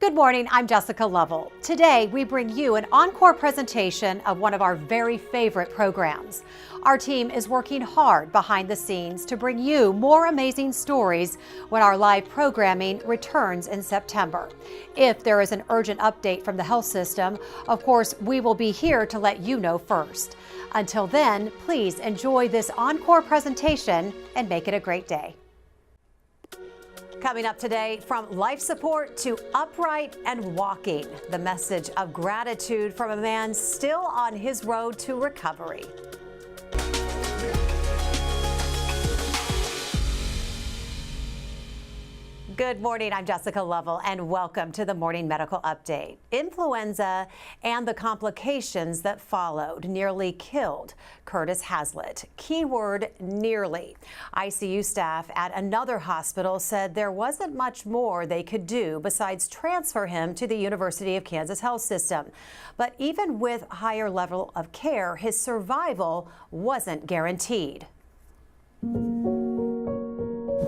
Good morning, I'm Jessica Lovell. Today, we bring you an encore presentation of one of our very favorite programs. Our team is working hard behind the scenes to bring you more amazing stories when our live programming returns in September. If there is an urgent update from the health system, of course, we will be here to let you know first. Until then, please enjoy this encore presentation and make it a great day. Coming up today, from life support to upright and walking, the message of gratitude from a man still on his road to recovery. Good morning, I'm Jessica Lovell, and welcome to the Morning Medical Update. Influenza and the complications that followed nearly killed Curtis Hazlitt. Keyword, nearly. ICU staff at another hospital said there wasn't much more they could do besides transfer him to the University of Kansas Health System. But even with higher level of care, his survival wasn't guaranteed.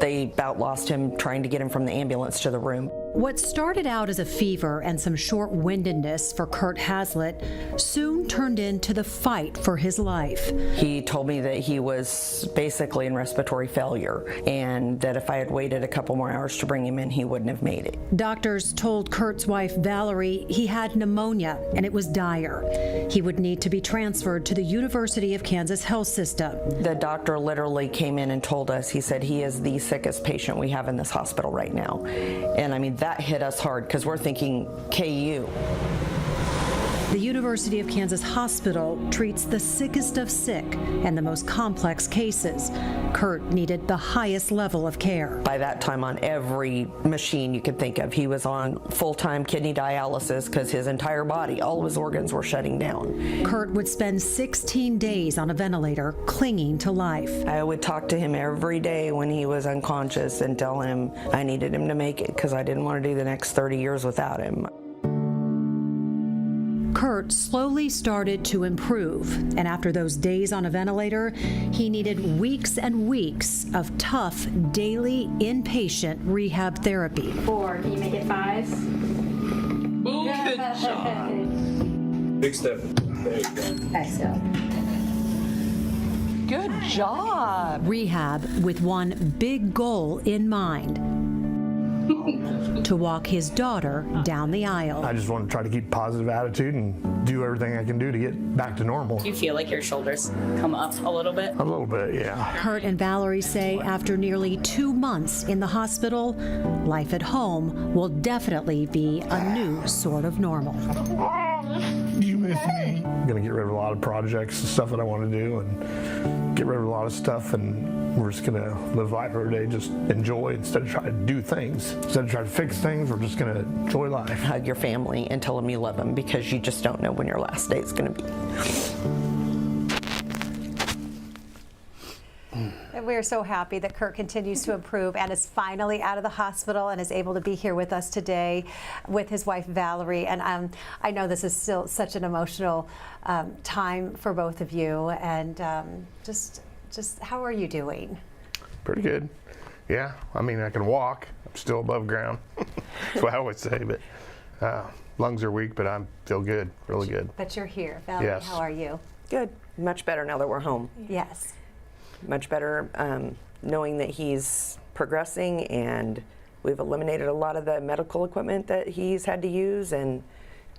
They about lost him trying to get him from the ambulance to the room. What started out as a fever and some short-windedness for Kurt Hazlitt soon turned into the fight for his life. He told me that he was basically in respiratory failure and that if I had waited a couple more hours to bring him in, he wouldn't have made it. Doctors told Kurt's wife, Valerie, he had pneumonia and it was dire. He would need to be transferred to the University of Kansas Health System. The doctor literally came in and told us, he said, he is the sickest patient we have in this hospital right now. And I mean, that hit us hard because we're thinking KU. The University of Kansas Hospital treats the sickest of sick and the most complex cases. Kurt needed the highest level of care. By that time, on every machine you could think of, he was on full-time kidney dialysis because his entire body, all of his organs were shutting down. Kurt would spend 16 days on a ventilator, clinging to life. I would talk to him every day when he was unconscious and tell him I needed him to make it because I didn't want to do the next 30 years without him. Kurt slowly started to improve, and after those days on a ventilator, he needed weeks and weeks of tough, daily, inpatient rehab therapy. 4, can you make it 5? Boom, good job. Big step. There you go. Exhale. Good job. Rehab with one big goal in mind: to walk his daughter down the aisle. I just want to try to keep a positive attitude and do everything I can do to get back to normal. Do you feel like your shoulders come up a little bit? A little bit, yeah. Kurt and Valerie say after nearly 2 months in the hospital, life at home will definitely be a new sort of normal. You miss me? I'm going to get rid of a lot of projects and stuff that I want to do and get rid of a lot of stuff, and we're just going to live life every day, just enjoy instead of trying to do things. Instead of trying to fix things, we're just going to enjoy life. Hug your family and tell them you love them because you just don't know when your last day is going to be. And we are so happy that Kurt continues to improve and is finally out of the hospital and is able to be here with us today with his wife Valerie. And I know this is still such an emotional time for both of you. And just how are you doing? Pretty good. Yeah, I mean, I can walk. I'm still above ground. That's what I always say, but lungs are weak, but I feel good, really good. But you're here. Valerie, Yes. How are you? Good. Much better now that we're home. Yes. Much better knowing that he's progressing, and we've eliminated a lot of the medical equipment that he's had to use, and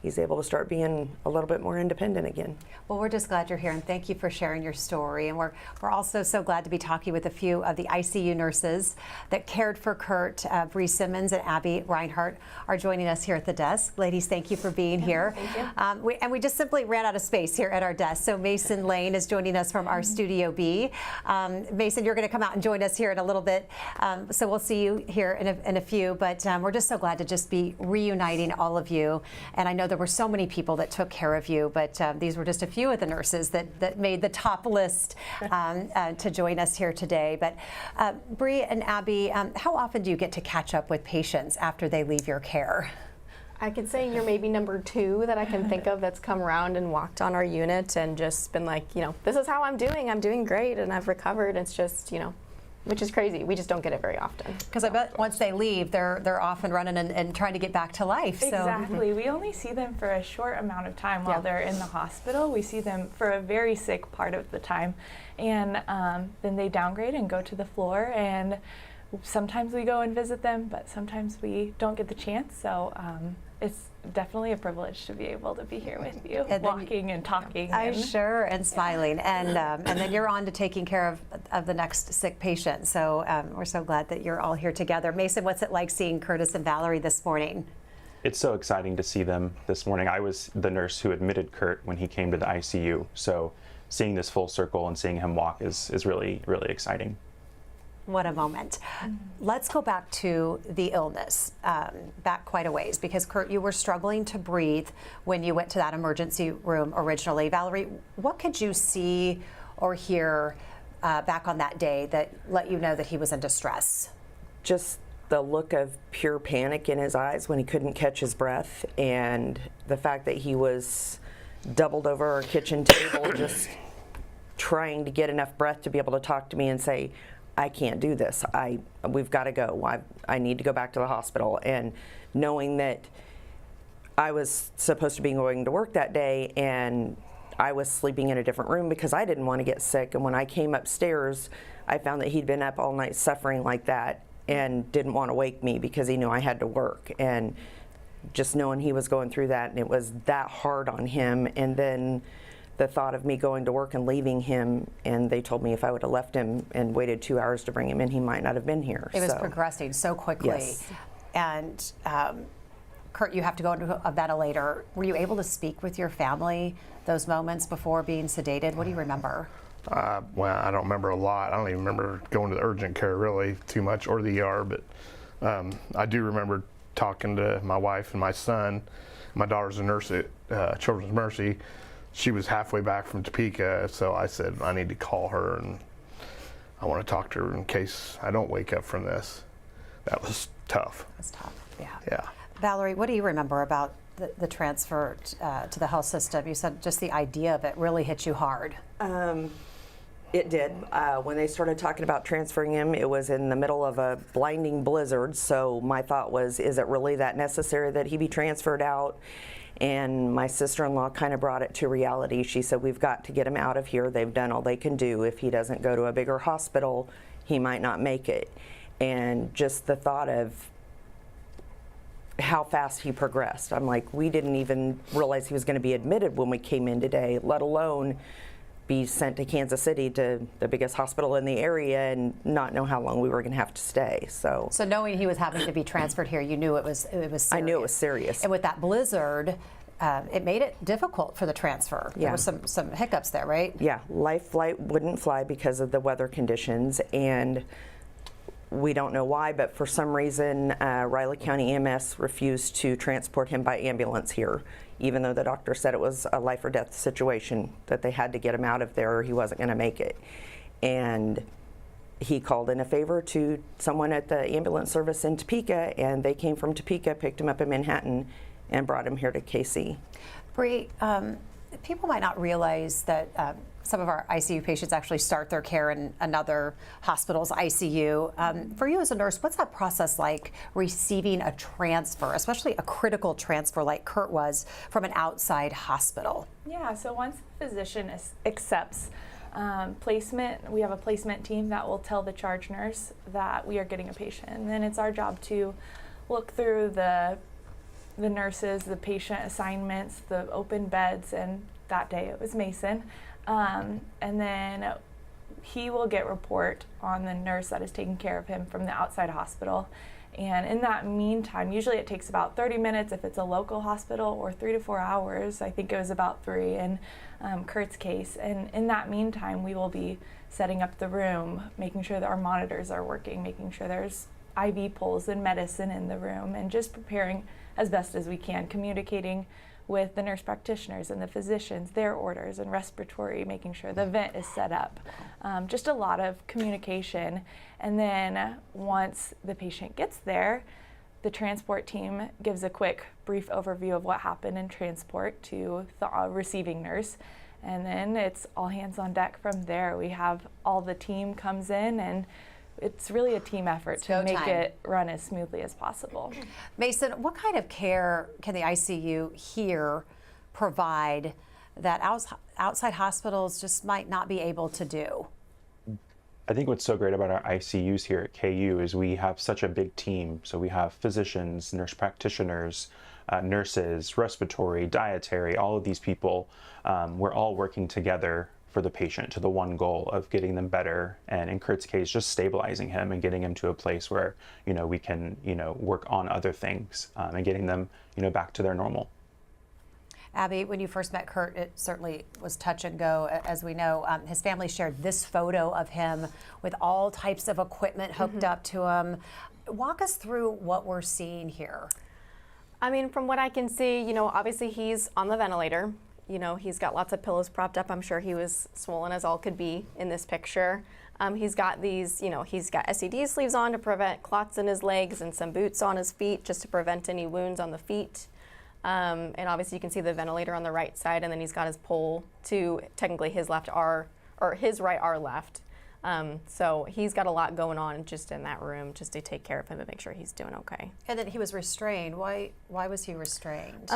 he's able to start being a little bit more independent again. Well, we're just glad you're here, and thank you for sharing your story. And we're also so glad to be talking with a few of the ICU nurses that cared for Kurt. Bree Simmons and Abby Reinhardt are joining us here at the desk. Ladies, thank you for being here. Thank you. We just simply ran out of space here at our desk. So Mason Lane is joining us from our Studio B. Mason, you're going to come out and join us here in a little bit. So we'll see you here in a few. But we're just so glad to just be reuniting all of you. And I know there were so many people that took care of you, but these were just a few of the nurses that made the top list to join us here today. But Bree and Abby, how often do you get to catch up with patients after they leave your care? I could say you're maybe number 2 that I can think of that's come around and walked on our unit and just been like, this is how I'm doing. I'm doing great and I've recovered. It's just, which is crazy. We just don't get it very often. Because I bet once they leave, they're off and running and trying to get back to life. So. Exactly. We only see them for a short amount of time while they're in the hospital. We see them for a very sick part of the time. And then they downgrade and go to the floor. And sometimes we go and visit them, but sometimes we don't get the chance. So it's definitely a privilege to be able to be here with you, And walking and talking. I'm and sure, and smiling, and then you're on to taking care of the next sick patient. So we're so glad that you're all here together. Mason, what's it like seeing Curtis and Valerie this morning? It's so exciting to see them this morning. I was the nurse who admitted Kurt when he came to the ICU, so seeing this full circle and seeing him walk is really, really exciting. What a moment. Let's go back to the illness, back quite a ways, because Kurt, you were struggling to breathe when you went to that emergency room originally. Valerie, what could you see or hear back on that day that let you know that he was in distress? Just the look of pure panic in his eyes when he couldn't catch his breath, and the fact that he was doubled over our kitchen table just trying to get enough breath to be able to talk to me and say, I can't do this. We've got to go. I need to go back to the hospital. And knowing that I was supposed to be going to work that day and I was sleeping in a different room because I didn't want to get sick. And when I came upstairs, I found that he'd been up all night suffering like that and didn't want to wake me because he knew I had to work. And just knowing he was going through that and it was that hard on him. And then the thought of me going to work and leaving him, and they told me if I would have left him and waited 2 hours to bring him in, he might not have been here. It was progressing so quickly. Yes. And Kurt, you have to go into a ventilator. Were you able to speak with your family those moments before being sedated? What do you remember? Well, I don't remember a lot. I don't even remember going to the urgent care really too much or the ER, but I do remember talking to my wife and my son. My daughter's a nurse at Children's Mercy. She was halfway back from Topeka, so I said, I need to call her and I want to talk to her in case I don't wake up from this. That was tough. That's tough, yeah. Yeah. Valerie, what do you remember about the transfer to the health system? You said just the idea of it really hit you hard. It did. When they started talking about transferring him, it was in the middle of a blinding blizzard, so my thought was, is it really that necessary that he be transferred out? And my sister-in-law kind of brought it to reality. She said, we've got to get him out of here. They've done all they can do. If he doesn't go to a bigger hospital, he might not make it. And just the thought of how fast he progressed. I'm like, we didn't even realize he was going to be admitted when we came in today, let alone be sent to Kansas City, to the biggest hospital in the area, and not know how long we were going to have to stay. So knowing he was having to be transferred here, you knew it was serious. I knew it was serious. And with that blizzard, it made it difficult for the transfer. Yeah. There was some hiccups there, right? Yeah, life flight wouldn't fly because of the weather conditions, and we don't know why, but for some reason, Riley County EMS refused to transport him by ambulance here, even though the doctor said it was a life or death situation, that they had to get him out of there or he wasn't going to make it. And he called in a favor to someone at the ambulance service in Topeka, and they came from Topeka, picked him up in Manhattan, and brought him here to KC. Bree, people might not realize that some of our ICU patients actually start their care in another hospital's ICU. For you as a nurse, what's that process like, receiving a transfer, especially a critical transfer like Kurt was, from an outside hospital? Yeah, so once the physician accepts placement, we have a placement team that will tell the charge nurse that we are getting a patient. And then it's our job to look through the nurses, the patient assignments, the open beds, and that day it was Mason. And then he will get report on the nurse that is taking care of him from the outside hospital. And in that meantime, usually it takes about 30 minutes if it's a local hospital, or 3 to 4 hours. I think it was about 3 in Kurt's case. And in that meantime, we will be setting up the room, making sure that our monitors are working, making sure there's IV pulls and medicine in the room, and just preparing as best as we can, communicating with the nurse practitioners and the physicians, their orders and respiratory, making sure the vent is set up. Just a lot of communication. And then once the patient gets there, the transport team gives a quick, brief overview of what happened in transport to the receiving nurse. And then it's all hands on deck from there. We have all the team comes in and it's really a team effort It's to go make time. it run as smoothly as possible. Mason, what kind of care can the ICU here provide that outside hospitals just might not be able to do? I think what's so great about our ICUs here at KU is we have such a big team. So we have physicians, nurse practitioners, nurses, respiratory, dietary, all of these people. We're all working together for the patient to the one goal of getting them better, and in Kurt's case, just stabilizing him and getting him to a place where, we can, work on other things and getting them, back to their normal. Abby, when you first met Kurt, it certainly was touch and go. As we know, his family shared this photo of him with all types of equipment hooked up to him. Walk us through what we're seeing here. I mean, from what I can see, obviously he's on the ventilator. He's got lots of pillows propped up. I'm sure he was swollen as all could be in this picture. He's got these, he's got SED sleeves on to prevent clots in his legs and some boots on his feet just to prevent any wounds on the feet. And obviously you can see the ventilator on the right side, and then he's got his pole to technically his left R, or his right R left. So he's got a lot going on just in that room just to take care of him and make sure he's doing okay. And then he was restrained. Why was he restrained?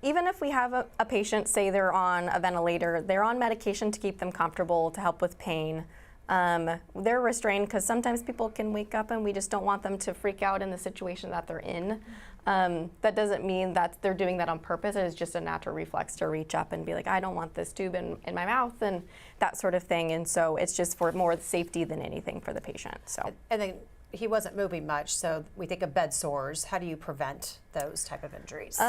Even if we have a patient, say they're on a ventilator, they're on medication to keep them comfortable, to help with pain. They're restrained because sometimes people can wake up and we just don't want them to freak out in the situation that they're in. That doesn't mean that they're doing that on purpose. It is just a natural reflex to reach up and be like, I don't want this tube in my mouth and that sort of thing. And so it's just for more safety than anything for the patient. So. And then he wasn't moving much, so we think of bed sores. How do you prevent those type of injuries?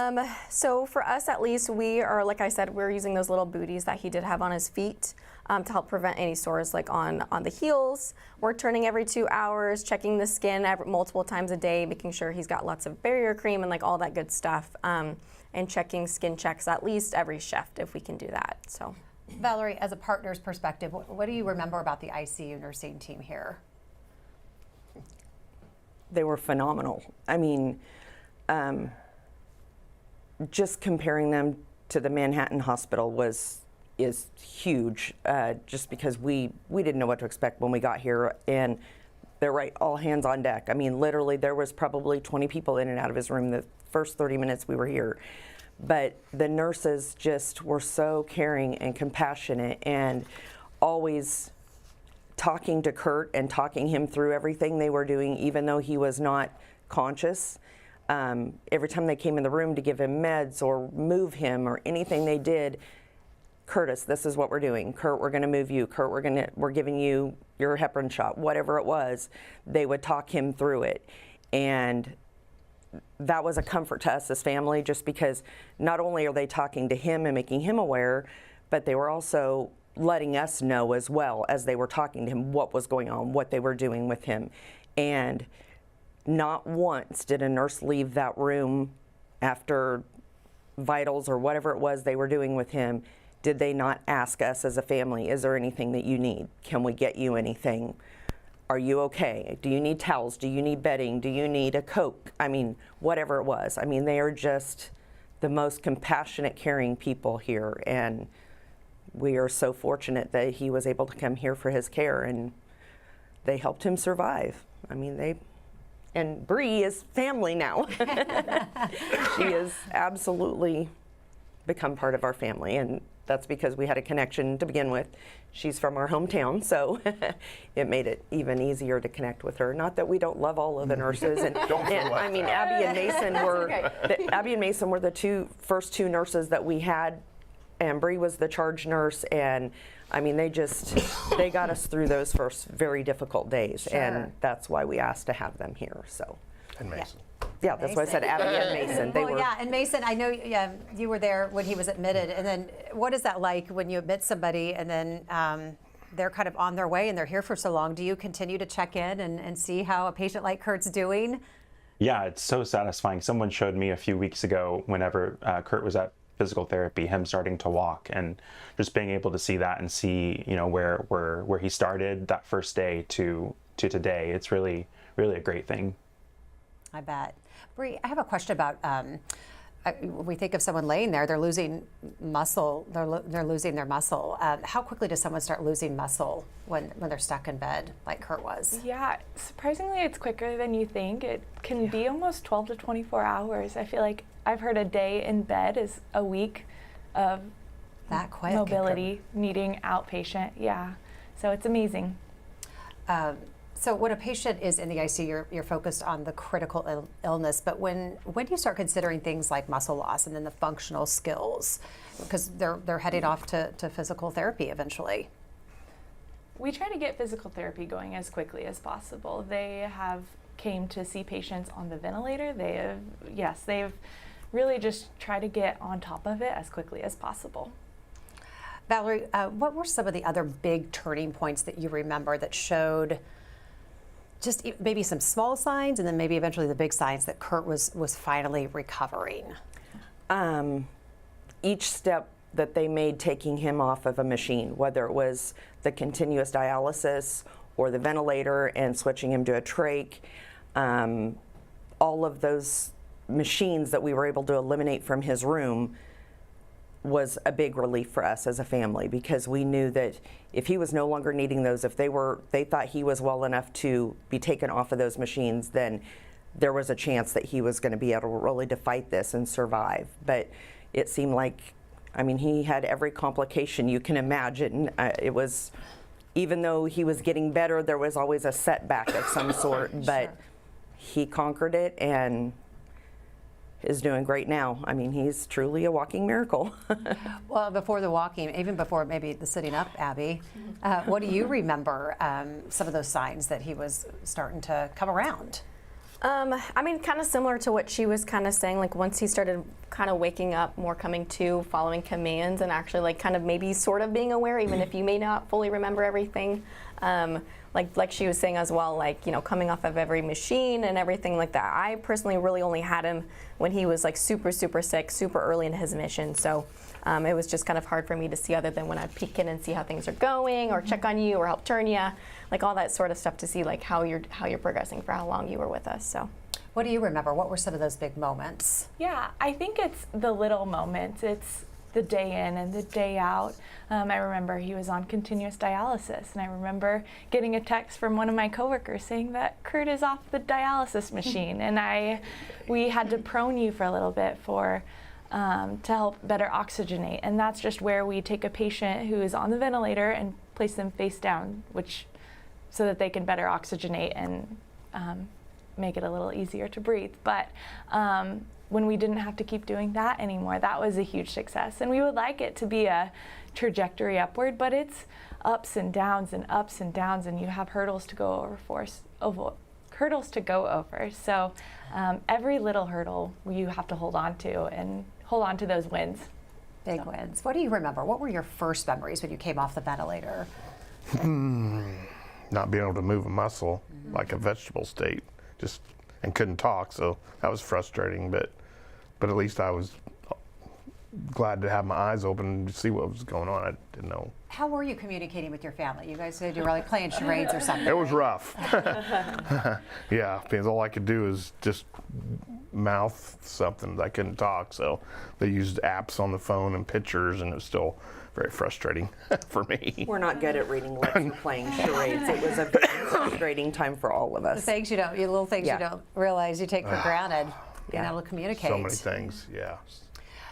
So for us at least, we are, like I said, we're using those little booties that he did have on his feet to help prevent any sores like on the heels. We're turning every 2 hours, checking the skin multiple times a day, making sure he's got lots of barrier cream and like all that good stuff, and checking skin checks at least every shift if we can do that. So, Valerie, as a partner's perspective, what do you remember about the ICU nursing team here? They were phenomenal. I mean, just comparing them to the Manhattan Hospital is huge, just because we didn't know what to expect when we got here, and they're right, all hands on deck. I mean, literally there was probably 20 people in and out of his room the first 30 minutes we were here. But the nurses just were so caring and compassionate and always talking to Kurt and talking him through everything they were doing, even though he was not conscious. Every time they came in the room to give him meds or move him or anything they did, Curtis, this is what we're doing. Kurt, we're going to move you. Kurt, we're giving you your heparin shot, whatever it was. They would talk him through it. And that was a comfort to us as family, just because not only are they talking to him and making him aware, but they were also letting us know as well as they were talking to him what was going on, what they were doing with him. And not once did a nurse leave that room after vitals or whatever it was they were doing with him, did they not ask us as a family, is there anything that you need? Can we get you anything? Are you okay? Do you need towels? Do you need bedding? Do you need a Coke? I mean, whatever it was. I mean, they are just the most compassionate, caring people here. And we are so fortunate that he was able to come here for his care, and they helped him survive. I mean, and Bree is family now. She has absolutely become part of our family, and that's because we had a connection to begin with. She's from our hometown, so it made it even easier to connect with her. Not that we don't love all of the nurses, and I mean, Abby and Mason were the first two nurses that we had, and Bree was the charge nurse, and I mean, they got us through those first very difficult days, Sure. and that's why we asked to have them here. So. And Mason. Yeah, that's why I said Abby and Mason. They were. Yeah, and Mason, I know you were there when he was admitted, and then what is that like when you admit somebody and then they're kind of on their way and they're here for so long? Do you continue to check in and see how a patient like Kurt's doing? Yeah, it's so satisfying. Someone showed me a few weeks ago, whenever Kurt was at physical therapy, him starting to walk, and just being able to see that and see, where he started that first day to today. It's really, really a great thing. I bet. Bree, I have a question about we think of someone laying there, they're losing muscle, they're losing their muscle. How quickly does someone start losing muscle when they're stuck in bed, like Kurt was? Yeah, surprisingly, it's quicker than you think. It can be almost 12 to 24 hours. I feel like I've heard a day in bed is a week of That quick. mobility needing outpatient. Yeah, so it's amazing. So when a patient is in the ICU, you're focused on the critical illness, but when do you start considering things like muscle loss and then the functional skills? Because they're heading off to physical therapy eventually. We try to get physical therapy going as quickly as possible. They have came to see patients on the ventilator. They've really just tried to get on top of it as quickly as possible. Valerie, what were some of the other big turning points that you remember that showed just maybe some small signs and then maybe eventually the big signs that Kurt was finally recovering? Each step that they made taking him off of a machine, whether it was the continuous dialysis or the ventilator and switching him to a trach, all of those machines that we were able to eliminate from his room was a big relief for us as a family, because we knew that if he was no longer needing those, if they thought he was well enough to be taken off of those machines, then there was a chance that he was going to be able really to fight this and survive. But it seemed like, I mean, he had every complication you can imagine. It was, even though he was getting better, there was always a setback of some sort, but he conquered it and is doing great now. I mean, he's truly a walking miracle. Well, before the walking, even before maybe the sitting up, Abby, what do you remember some of those signs that he was starting to come around? I mean, kind of similar to what she was kind of saying, like once he started kind of waking up, more coming to, following commands, and actually like kind of maybe sort of being aware, even if you may not fully remember everything. Like she was saying as well, like, you know, coming off of every machine and everything like that. I personally really only had him when he was like super sick, super early in his mission. So it was just kind of hard for me to see, other than when I'd peek in and see how things are going, or check on you, or help turn you, like all that sort of stuff, to see like how you're progressing for how long you were with us. So. What do you remember? What were some of those big moments? Yeah, I think it's the little moments. It's the day in and the day out. I remember he was on continuous dialysis, and I remember getting a text from one of my coworkers saying that Kurt is off the dialysis machine, and we had to prone you for a little bit to help better oxygenate, and that's just where we take a patient who is on the ventilator and place them face down, so that they can better oxygenate and make it a little easier to breathe. But when we didn't have to keep doing that anymore, that was a huge success. And we would like it to be a trajectory upward, but it's ups and downs and ups and downs, and you have hurdles to go over. So every little hurdle you have to hold on to, and hold on to those wins. Big wins. What do you remember? What were your first memories when you came off the ventilator? Not being able to move a muscle, like a vegetable state, and couldn't talk, so that was frustrating, but at least I was glad to have my eyes open and see what was going on. I didn't know. How were you communicating with your family? You guys said you were like playing charades or something. It was rough. Yeah, because all I could do is just mouth something. I couldn't talk, so they used apps on the phone and pictures, and it was still very frustrating for me. We're not good at reading lips or playing charades. It was a very frustrating time for all of us. The things you little things you don't realize you take for granted, being Yeah. able to communicate. So many things, yeah.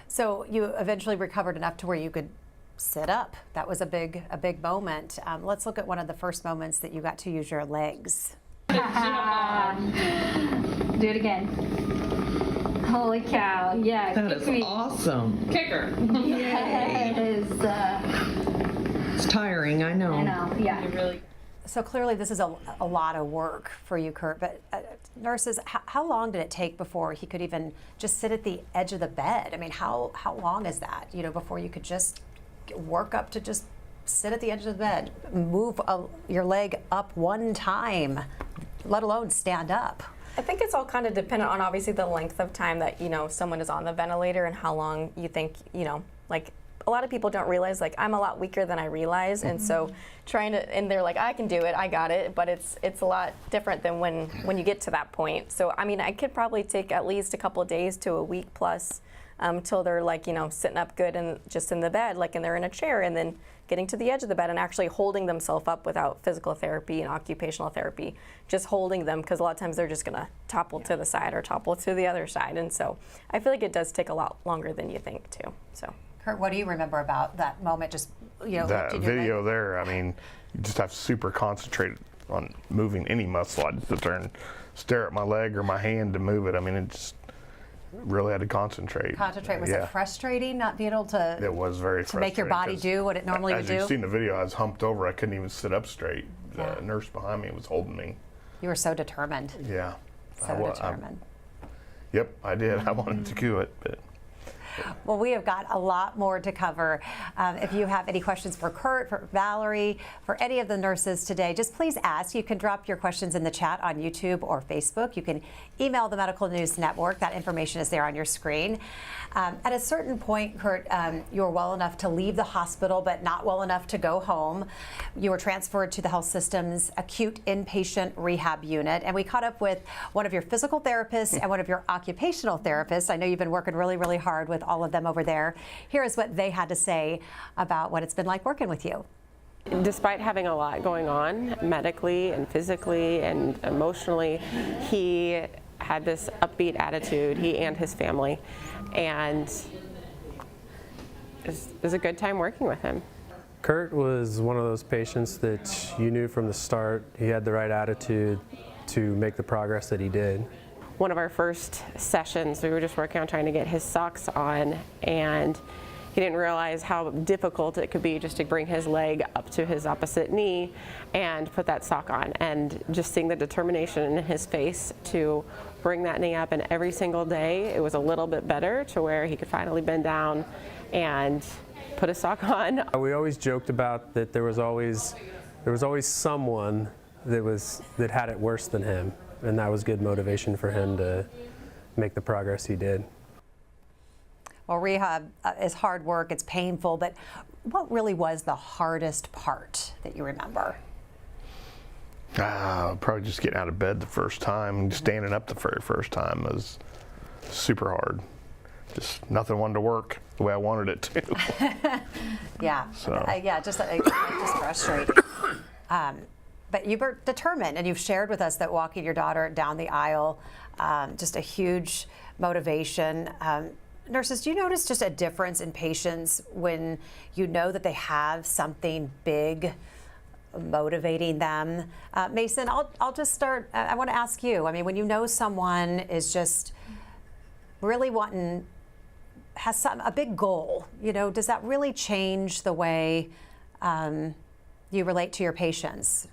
So you eventually recovered enough to where you could sit up. That was a big moment. Let's look at one of the first moments that you got to use your legs. Do it again. Holy cow, yeah. That is awesome. Kicker. Yeah, it is. It's tiring, I know. I know, yeah. Really. So clearly this is a lot of work for you, Kurt, but nurses, how long did it take before he could even just sit at the edge of the bed? I mean, how long is that, before you could just work up to just sit at the edge of the bed, move your leg up one time, let alone stand up? I think it's all kind of dependent on obviously the length of time that, someone is on the ventilator, and how long you think, like a lot of people don't realize, like, I'm a lot weaker than I realize, and so and they're like, I can do it, I got it, but it's a lot different than when you get to that point. So I mean, I could probably take at least a couple of days to a week plus till they're like, you know, sitting up good and just in the bed, like, and they're in a chair, and then getting to the edge of the bed and actually holding themselves up without physical therapy and occupational therapy, just holding them, because a lot of times they're just going to topple to the side or topple to the other side. And so I feel like it does take a lot longer than you think too. So Kurt, what do you remember about that moment? Just, you know, That lifting your leg? video there, I mean, you just have to super concentrate on moving any muscle. I just sit there and stare at my leg or my hand to move it. I mean, it just really had to concentrate. Concentrate. Was Yeah. it frustrating not being able to? It was very to make your body frustrating, 'cause do what it normally would as do? you've seen the video, I was humped over. I couldn't even sit up straight. The Yeah. nurse behind me was holding me. You were so determined. Yeah. So determined. Yep, I did. I wanted to do it, but Well, we have got a lot more to cover. If you have any questions for Kurt, for Valerie, for any of the nurses today, just please ask. You can drop your questions in the chat on YouTube or Facebook. You can email the Medical News Network. That information is there on your screen. At a certain point, Kurt, you were well enough to leave the hospital, but not well enough to go home. You were transferred to the health system's acute inpatient rehab unit, and we caught up with one of your physical therapists and one of your occupational therapists. I know you've been working really, really hard with all of them over there. Here is what they had to say about what it's been like working with you. Despite having a lot going on medically and physically and emotionally, he had this upbeat attitude, he and his family, and it was a good time working with him. Kurt was one of those patients that you knew from the start he had the right attitude to make the progress that he did. One of our first sessions, we were just working on trying to get his socks on, and he didn't realize how difficult it could be just to bring his leg up to his opposite knee and put that sock on. And just seeing the determination in his face to bring that knee up, and every single day it was a little bit better to where he could finally bend down and put a sock on. We always joked about that there was always someone that had it worse than him, and that was good motivation for him to make the progress he did. Well, rehab is hard work, it's painful, but what really was the hardest part that you remember? probably just getting out of bed the first time, standing up the very first time was super hard. Just nothing wanted to work the way I wanted it to. Yeah, So. yeah, just frustrating. But you were determined, and you've shared with us that walking your daughter down the aisle, just a huge motivation. Nurses, do you notice just a difference in patients when you know that they have something big motivating them? Mason, I'll just start. I want to ask you. I mean, when you know someone is just really has a big goal, you know, does that really change the way you relate to your patients?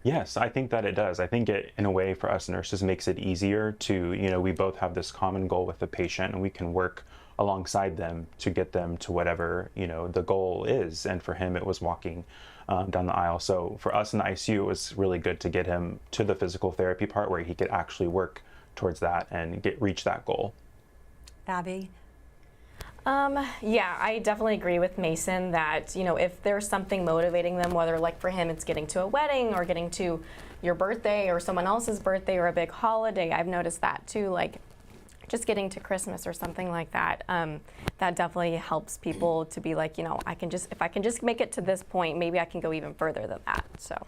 Yes, I think that it does. I think it, in a way, for us nurses makes it easier to, we both have this common goal with the patient and we can work alongside them to get them to whatever, the goal is. And for him, it was walking down the aisle. So for us in the ICU, it was really good to get him to the physical therapy part where he could actually work towards that and reach that goal. Abby? Yeah, I definitely agree with Mason that, if there's something motivating them, whether like for him it's getting to a wedding or getting to your birthday or someone else's birthday or a big holiday, I've noticed that too, like just getting to Christmas or something like that, that definitely helps people to be like, if I can just make it to this point, maybe I can go even further than that, so.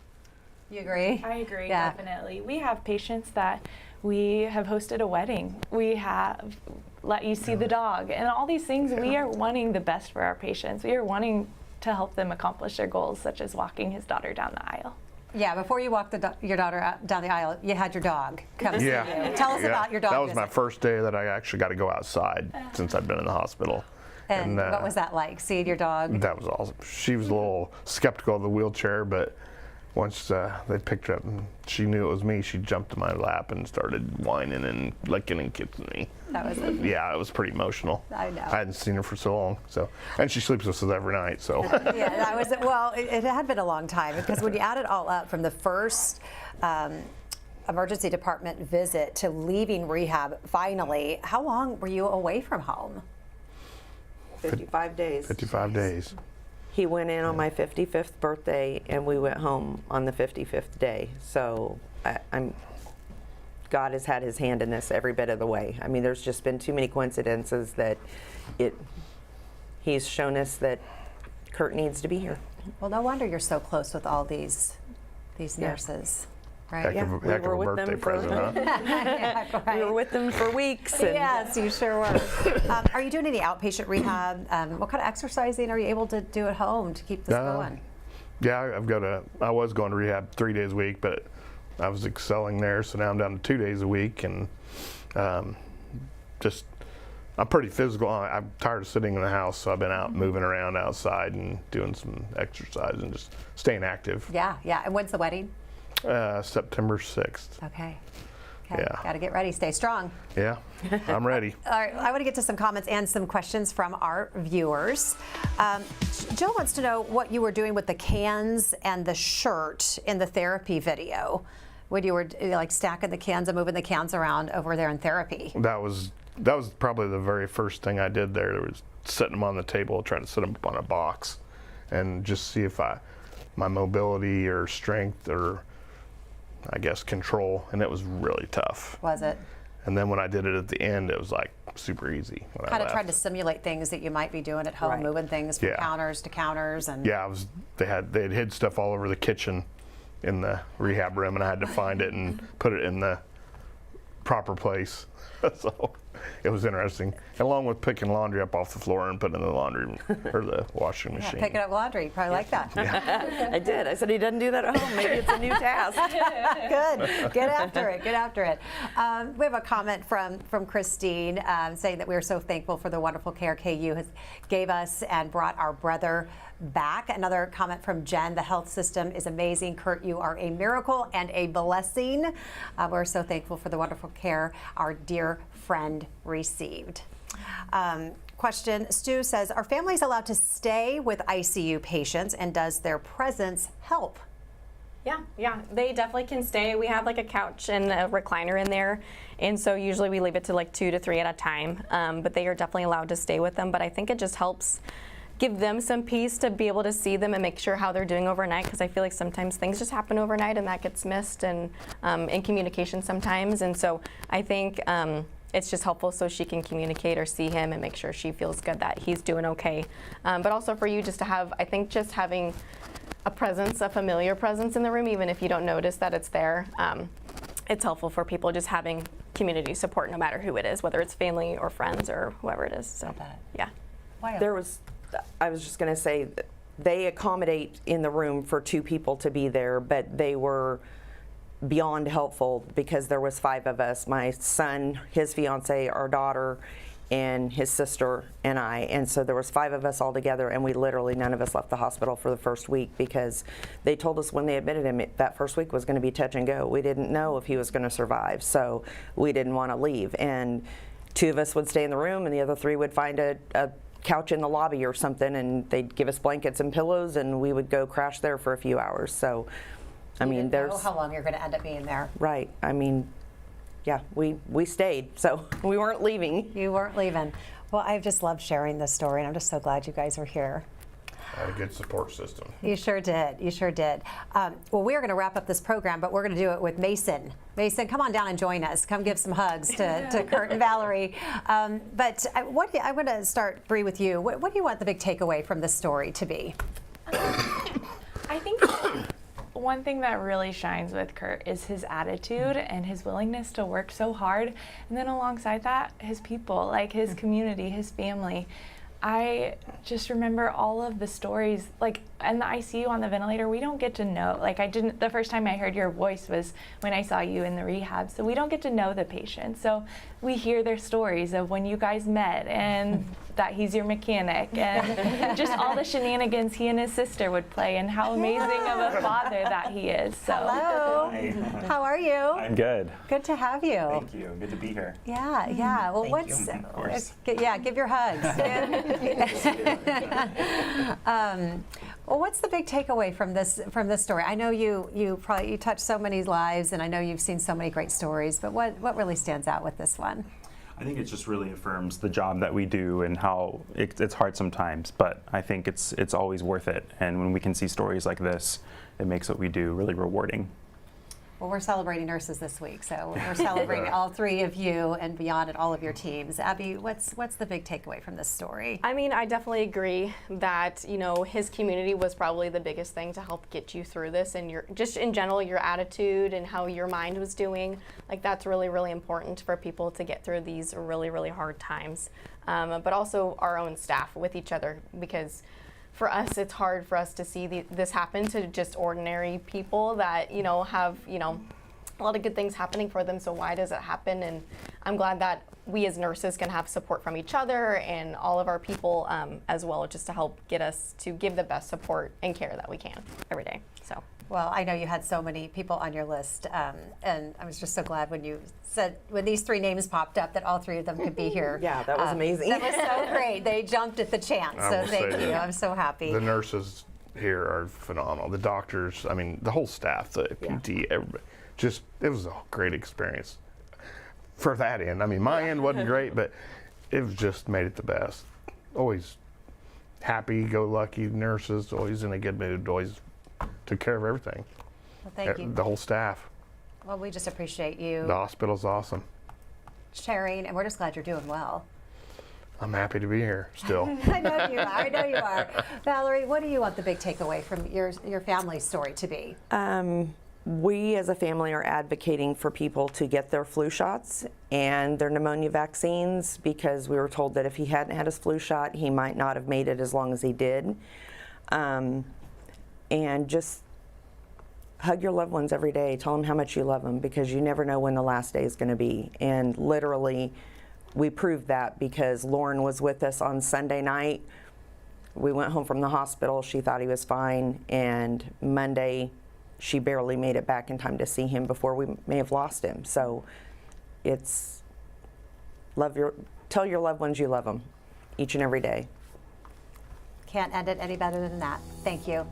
You agree? I agree, Yeah. definitely. We have patients that we have hosted a wedding. We have let you see the dog. And all these things, we are wanting the best for our patients. We are wanting to help them accomplish their goals, such as walking his daughter down the aisle. Yeah, before you walked your daughter down the aisle, you had your dog come see you. Tell us about your dog That was visit. my first day that I actually got to go outside since I've been in the hospital. And what was that like, seeing your dog? That was awesome. She was a little skeptical of the wheelchair, but once they picked her up and she knew it was me, she jumped in my lap and started whining and licking and kissing me. That was it. Yeah, it was pretty emotional. I know. I hadn't seen her for so long, and she sleeps with us every night, so. Yeah, that was, well, it had been a long time, because when you add it all up, from the first emergency department visit to leaving rehab finally, how long were you away from home? 55 days. 55 days. He went in on my 55th birthday, and we went home on the 55th day. So I'm God has had his hand in this every bit of the way. I mean, there's just been too many coincidences that he's shown us that Kurt needs to be here. Well, no wonder you're so close with all these nurses. Right? Heck of a birthday present, huh? We were with them for weeks. And Yes, you sure were. Are you doing any outpatient rehab? What kind of exercising are you able to do at home to keep this going? Yeah, I was going to rehab 3 days a week, but I was excelling there, so now I'm down to 2 days a week, and I'm pretty physical. I'm tired of sitting in the house, so I've been out moving around outside and doing some exercise and just staying active. Yeah. And when's the wedding? September 6th. Okay. Yeah. Got to get ready. Stay strong. Yeah, I'm ready. All right, I want to get to some comments and some questions from our viewers. Jill wants to know what you were doing with the cans and the shirt in the therapy video when you were like stacking the cans and moving the cans around over there in therapy. That was probably the very first thing I did there. Was setting them on the table, trying to set them up on a box, and just see if my mobility or strength or I guess control, and it was really tough. Was it? And then when I did it at the end, it was like super easy. Kind of tried to simulate things that you might be doing at home, moving things from counters to counters, and they had hid stuff all over the kitchen in the rehab room, and I had to find it and put it in the proper place. So it was interesting, along with picking laundry up off the floor and putting it in the laundry or the washing machine. Picking up laundry, you probably like that. I did. I said he doesn't do that at home. Maybe it's a new task. Good. Get after it. Get after it. We have a comment from Christine saying that we are so thankful for the wonderful care KU gave us and brought our brother back. Another comment from Jen: the health system is amazing. Kurt, you are a miracle and a blessing. We're so thankful for the wonderful care our dear friend received. Question, Stu says, are families allowed to stay with ICU patients, and does their presence help? Yeah, they definitely can stay. We have like a couch and a recliner in there, and so usually we leave it to like 2 to 3 at a time, but they are definitely allowed to stay with them. But I think it just helps give them some peace to be able to see them and make sure how they're doing overnight, because I feel like sometimes things just happen overnight and that gets missed, and in communication sometimes. And so I think it's just helpful so she can communicate or see him and make sure she feels good that he's doing okay. But also for you just to have, I think just having a presence, a familiar presence in the room, even if you don't notice that it's there, it's helpful for people just having community support no matter who it is, whether it's family or friends or whoever it is. So, yeah. I was just going to say, they accommodate in the room for 2 people to be there, but they were beyond helpful because there was 5 of us, my son, his fiance, our daughter, and his sister and I. And so there was 5 of us all together, and we literally, none of us left the hospital for the first week because they told us when they admitted him that first week was going to be touch and go. We didn't know if he was going to survive, so we didn't want to leave. And 2 of us would stay in the room and the other 3 would find a couch in the lobby or something, and they'd give us blankets and pillows, and we would go crash there for a few hours. So, I mean, there's know how long you're going to end up being there. Right. I mean, yeah, we stayed, so we weren't leaving. You weren't leaving. Well, I've just loved sharing this story, and I'm just so glad you guys are here. Had a good support system. You sure did. You sure did. Well, we're going to wrap up this program, but we're going to do it with Mason. Mason, come on down and join us. Come give some hugs to Kurt and Valerie. But I want to start, Bree, with you. What do you want the big takeaway from this story to be? I think one thing that really shines with Kurt is his attitude and his willingness to work so hard. And then alongside that, his people, like his community, his family. I just remember all of the stories, like in the ICU on the ventilator, we don't get to know, like the first time I heard your voice was when I saw you in the rehab, so we don't get to know the patient. So we hear their stories of when you guys met and that he's your mechanic and just all the shenanigans he and his sister would play and how amazing of a father that he is. So. Hello. Hi. How are you? I'm good. Good to have you. Thank you. Good to be here. Yeah. Well, Of course. give your hugs. Well, what's the big takeaway from this story? I know you touched so many lives, and I know you've seen so many great stories. But what really stands out with this one? I think it just really affirms the job that we do and how it's hard sometimes, but I think it's always worth it. And when we can see stories like this, it makes what we do really rewarding. Well, we're celebrating nurses this week, so we're celebrating all three of you and beyond and all of your teams. Abby, what's the big takeaway from this story? I mean, I definitely agree that, you know, his community was probably the biggest thing to help get you through this, and your, just in general, your attitude and how your mind was doing. Like, that's really, really important for people to get through these really, really hard times. But also our own staff with each other, because for us, it's hard for us to see this happen to just ordinary people that, you know, have, you know, a lot of good things happening for them. So why does it happen? And I'm glad that we as nurses can have support from each other and all of our people as well, just to help get us to give the best support and care that we can every day. So. Well, I know you had so many people on your list, and I was just so glad when you said, when these three names popped up, that all three of them could be here. Yeah, that was amazing. That was so great. They jumped at the chance, I so will thank say you. that I'm so happy. The nurses here are phenomenal. The doctors, I mean, the whole staff, the PT, everybody, just, it was a great experience. For that end, I mean, my end wasn't great, but it was just made it the best. Always happy-go-lucky nurses, always in a good mood, always took care of everything. Well, thank you. The whole staff. Well, we just appreciate you The hospital's awesome. sharing, and we're just glad you're doing well. I'm happy to be here still. I know you are. I know you are. Valerie, what do you want the big takeaway from your family's story to be? We as a family are advocating for people to get their flu shots and their pneumonia vaccines, because we were told that if he hadn't had his flu shot, he might not have made it as long as he did. And just hug your loved ones every day. Tell them how much you love them, because you never know when the last day is going to be. And literally, we proved that because Lauren was with us on Sunday night. We went home from the hospital. She thought he was fine. And Monday, she barely made it back in time to see him before we may have lost him. So it's tell your loved ones you love them each and every day. Can't end it any better than that. Thank you.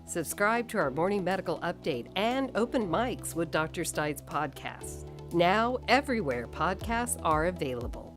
Subscribe to our Morning Medical Update and Open Mics with Dr. Stites podcasts. Now, everywhere podcasts are available.